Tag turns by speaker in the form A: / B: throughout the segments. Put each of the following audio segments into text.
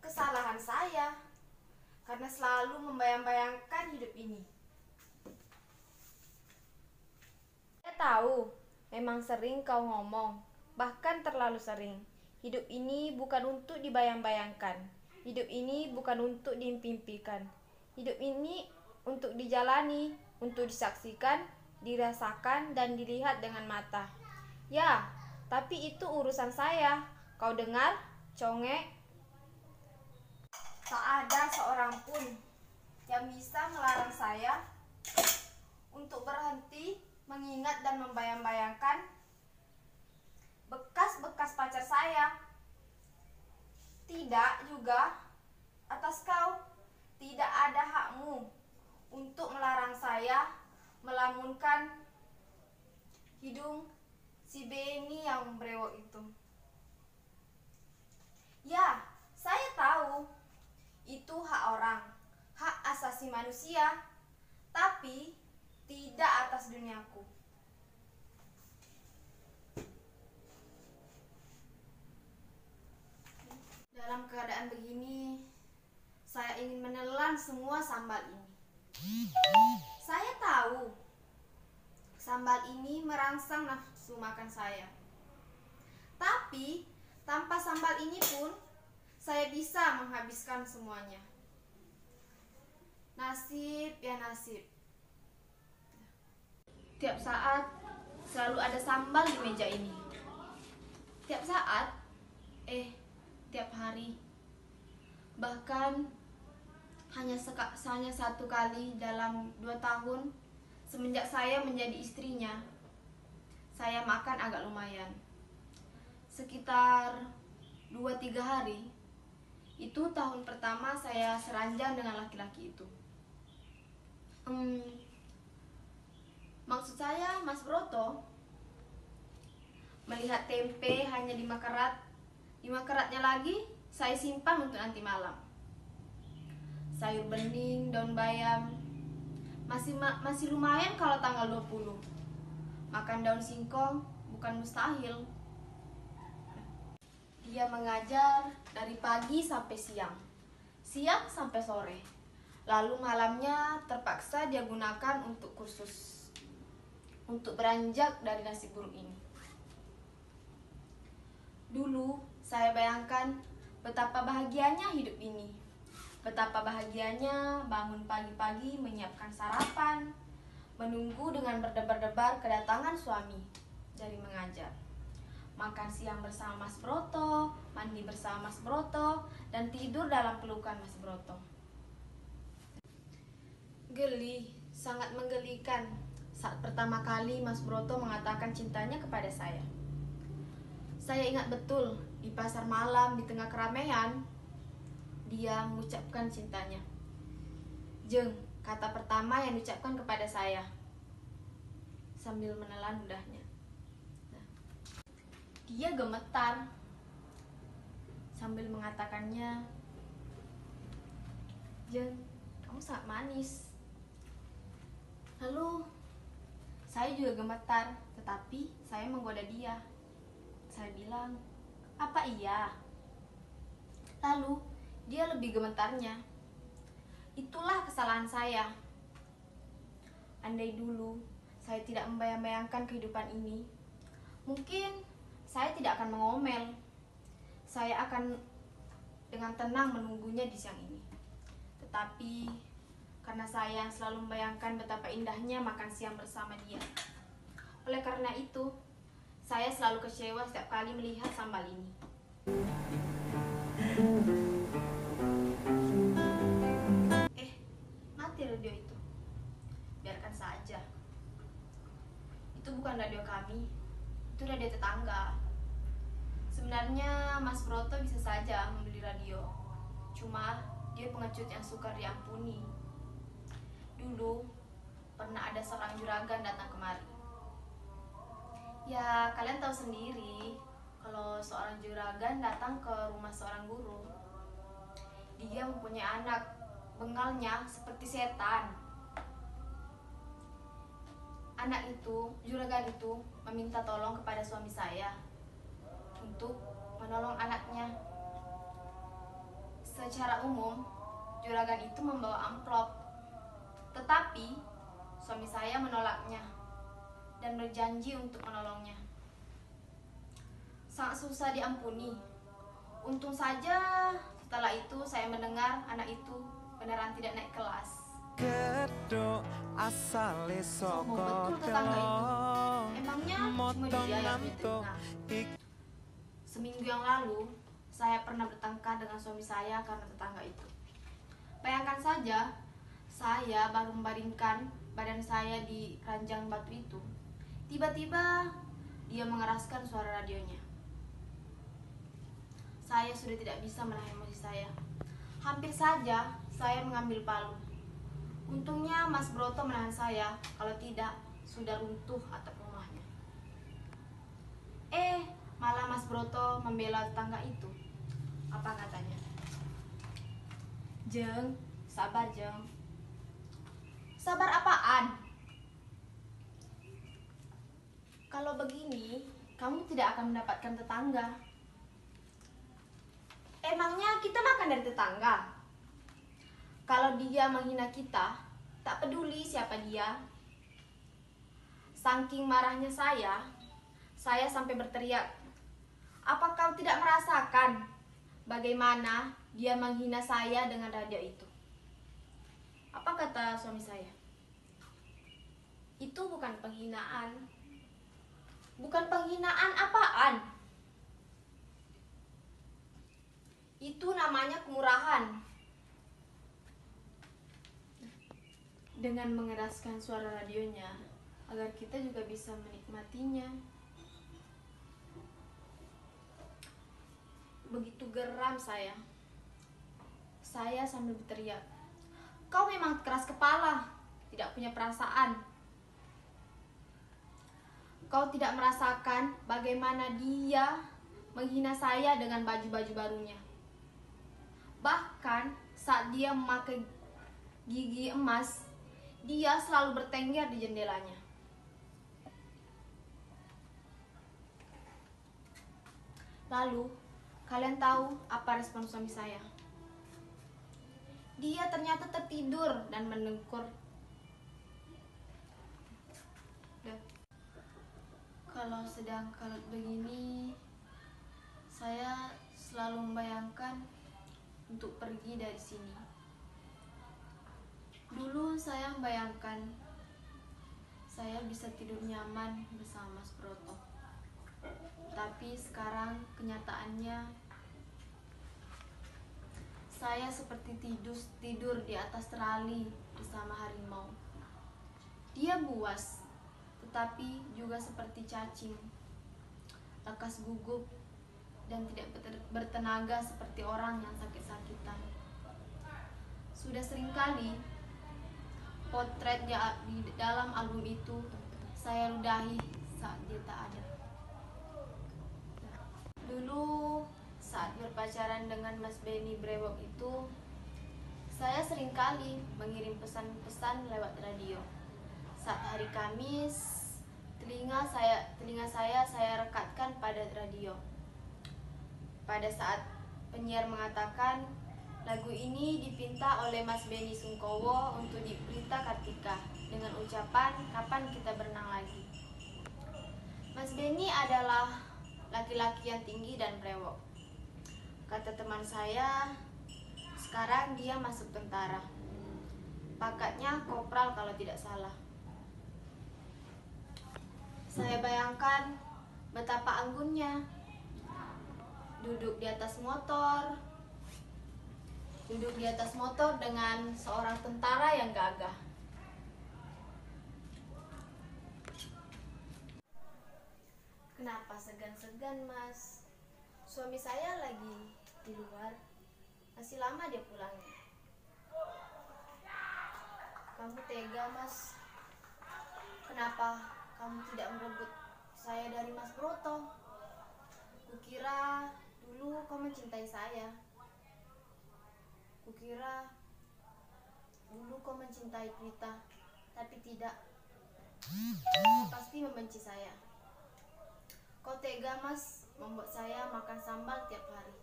A: kesalahan saya, karena selalu membayang-bayangkan hidup ini. Saya tahu, memang sering kau ngomong, bahkan terlalu sering. Hidup ini bukan untuk dibayang-bayangkan. Hidup ini bukan untuk diimpikan. Hidup ini untuk dijalani, untuk disaksikan, dirasakan, dan dilihat dengan mata. Ya, tapi itu urusan saya. Kau dengar, congek? Tak ada seorang pun yang bisa melarang saya untuk berhenti mengingat dan membayang-bayangkan bekas-bekas pacar saya. Tidak juga atas kau. Tidak ada hakmu untuk melarang saya melamunkan hidung si Beni yang brewok itu. Ya, saya tahu itu hak orang, hak asasi manusia, tapi tidak atas duniaku. Dalam keadaan begini, saya ingin menelan semua sambal ini. Saya tahu sambal ini merangsang nafsu makan saya. Tapi tanpa sambal ini pun saya bisa menghabiskan semuanya. Nasib ya nasib. Tiap saat selalu ada sambal di meja ini. Tiap saat, tiap hari. Bahkan hanya satu kali dalam 2 tahun semenjak saya menjadi istrinya, saya makan agak lumayan. Sekitar 2-3 hari. Itu tahun pertama saya seranjang dengan laki-laki itu. Maksud saya, Mas Broto, melihat tempe hanya 5 kerat, 5 keratnya lagi saya simpan untuk nanti malam. Sayur bening, daun bayam, masih lumayan kalau tanggal 20. Makan daun singkong bukan mustahil. Dia mengajar dari pagi sampai siang, siang sampai sore. Lalu malamnya terpaksa dia gunakan untuk kursus, untuk beranjak dari nasib buruk ini. Dulu saya bayangkan betapa bahagianya hidup ini. Betapa bahagianya bangun pagi-pagi menyiapkan sarapan, menunggu dengan berdebar-debar kedatangan suami dari mengajar. Makan siang bersama Mas Broto, mandi bersama Mas Broto, dan tidur dalam pelukan Mas Broto. Geli, sangat menggelikan saat pertama kali Mas Broto mengatakan cintanya kepada saya. Saya ingat betul, di pasar malam di tengah keramaian, dia mengucapkan cintanya. Jeng, kata pertama yang diucapkan kepada saya, sambil menelan ludahnya. Dia gemetar sambil mengatakannya, Jeng, kamu sangat manis. Lalu saya juga gemetar, tetapi saya menggoda dia. Saya bilang, apa iya? Lalu dia lebih gemetarnya. Itulah kesalahan saya. Andai dulu saya tidak membayang-bayangkan kehidupan ini, mungkin saya tidak akan mengomel. Saya akan dengan tenang menunggunya di siang ini. Tetapi karena saya selalu membayangkan betapa indahnya makan siang bersama dia, oleh karena itu saya selalu kecewa setiap kali melihat sambal ini. Mati radio itu. Biarkan saja. Itu bukan radio kami, itu radio tetangga. Sebenarnya Mas Broto bisa saja membeli radio, cuma dia pengecut yang sukar diampuni. Dulu pernah ada seorang juragan datang kemari. Ya, kalian tahu sendiri kalau seorang juragan datang ke rumah seorang guru. Dia mempunyai anak, bengalnya seperti setan. Anak itu, juragan itu meminta tolong kepada suami saya untuk menolong anaknya. Secara umum, juragan itu membawa amplop. Tetapi, suami saya menolaknya dan berjanji untuk menolongnya. Sangat susah diampuni. Untung saja setelah itu saya mendengar anak itu beneran tidak naik kelas. Sombong betul tetangga itu. Emangnya cuma dia yang punya telinga? Seminggu yang lalu, saya pernah bertengkar dengan suami saya karena tetangga itu. Bayangkan saja, saya baru membaringkan badan saya di ranjang batu itu. Tiba-tiba, dia mengeraskan suara radionya. Saya sudah tidak bisa menahan emosi saya. Hampir saja saya mengambil palu. Untungnya Mas Broto menahan saya, kalau tidak sudah runtuh atap rumahnya. Malah Mas Broto membela tetangga itu. Apa katanya? Jeng, sabar Jeng. Sabar apaan? Kalau begini, kamu tidak akan mendapatkan tetangga. Emangnya kita makan dari tetangga? Kalau dia menghina kita, tak peduli siapa dia. Saking marahnya saya sampai berteriak, "Apa kau tidak merasakan bagaimana dia menghina saya dengan radio itu?" Apa kata suami saya? Itu bukan penghinaan. Bukan penghinaan apaan? Itu namanya kemurahan. Dengan mengeraskan suara radionya agar kita juga bisa menikmatinya. Begitu geram saya sambil berteriak, "Kau memang keras kepala, tidak punya perasaan. Kau tidak merasakan bagaimana dia menghina saya dengan baju-baju barunya. Bahkan saat dia memakai gigi emas, dia selalu bertengger di jendelanya." Lalu, kalian tahu apa respon suami saya? Dia ternyata tertidur dan mendengkur. Kalau sedang kalut begini, saya selalu membayangkan untuk pergi dari sini. Dulu saya membayangkan saya bisa tidur nyaman bersama Mas Broto. Tapi sekarang kenyataannya saya seperti tidur di atas terali bersama harimau. Dia buas, tetapi juga seperti cacing, lekas gugup dan tidak bertenaga seperti orang yang sakit-sakitan. Sudah seringkali potret di dalam album itu saya ludahi saat dia tak ada. Dulu saat berpacaran dengan Mas Benny Brewok itu, saya seringkali mengirim pesan-pesan lewat radio. Saat hari Kamis, telinga saya rekatkan pada radio. Pada saat penyiar mengatakan, "Lagu ini dipinta oleh Mas Benny Sungkowo untuk Prita Kartika dengan ucapan, 'Kapan kita berenang lagi?'" Mas Benny adalah laki-laki yang tinggi dan brewok. Kata teman saya, sekarang dia masuk tentara. Pangkatnya kopral kalau tidak salah. Saya bayangkan betapa anggunnya. Duduk di atas motor dengan seorang tentara yang gagah. "Kenapa segan-segan, Mas? Suami saya lagi di luar. Masih lama dia pulangnya." "Kamu tega, Mas. Kenapa kamu tidak merebut saya dari Mas Broto? Kukira dulu kau mencintai saya. Kukira dulu kau mencintai Prita, tapi tidak. Kau pasti membenci saya. Kau tega, Mas, membuat saya makan sambal tiap hari.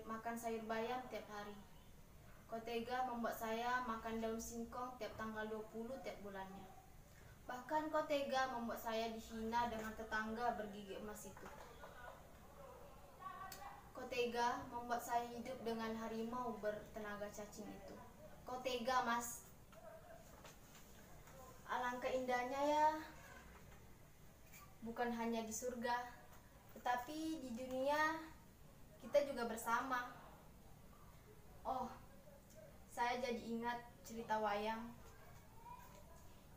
A: makan sayur bayam tiap hari. Kau tega membuat saya makan daun singkong tiap tanggal 20 tiap bulannya. Bahkan kau tega membuat saya dihina dengan tetangga bergigi emas itu. Kau tega membuat saya hidup dengan harimau bertenaga cacing itu. Kau tega, Mas. Alangkah indahnya ya, bukan hanya di surga, tetapi di dunia kita juga bersama. Oh, saya jadi ingat cerita wayang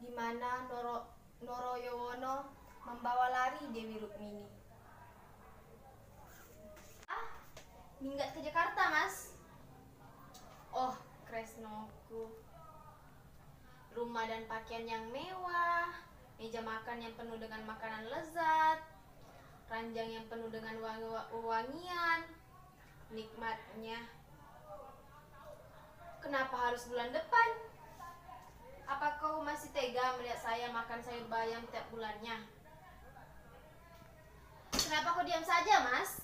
A: di mana Noroyowono membawa lari Dewi Rukmini. Minggat ke Jakarta, Mas. Oh, Kresnoku. Rumah dan pakaian yang mewah, meja makan yang penuh dengan makanan lezat, ranjang yang penuh dengan wangian. Nikmatnya. Kenapa harus bulan depan? Apa kau masih tega melihat saya makan sayur bayam tiap bulannya? Kenapa kau diam saja, Mas?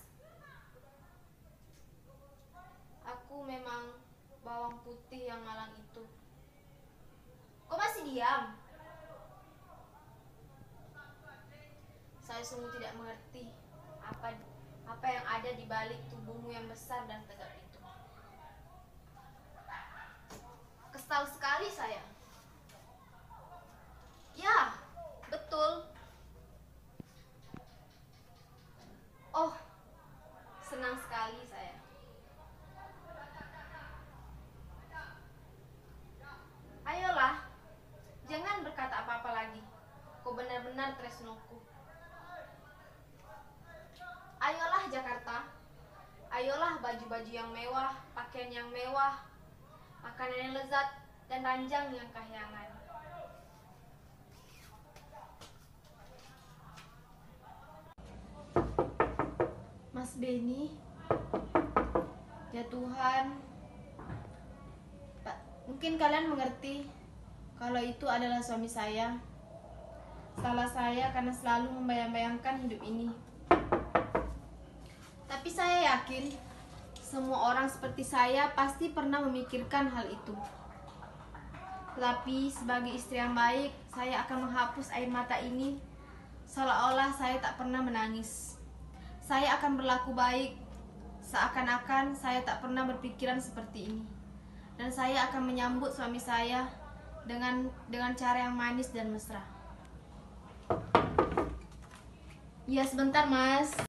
A: Aku memang bawang putih yang malang itu. Kok masih diam? Saya sungguh tidak mengerti apa yang ada di balik tubuhmu yang besar dan tegap itu. Kesal sekali saya. Ya, betul. Oh, senang sekali saya. Ayolah, jangan berkata apa-apa lagi. Kau benar-benar tresnoku. Ayolah Jakarta. Ayolah baju-baju yang mewah, pakaian yang mewah, makanan yang lezat, dan ranjang yang kahyangan. Mas Beni, ya Tuhan, mungkin kalian mengerti kalau itu adalah suami saya. Salah saya karena selalu membayang-bayangkan hidup ini. Tapi saya yakin semua orang seperti saya pasti pernah memikirkan hal itu. Tetapi sebagai istri yang baik, saya akan menghapus air mata ini seolah-olah saya tak pernah menangis. Saya akan berlaku baik, seakan-akan saya tak pernah berpikiran seperti ini. Dan saya akan menyambut suami saya dengan cara yang manis dan mesra. Ya, sebentar, Mas.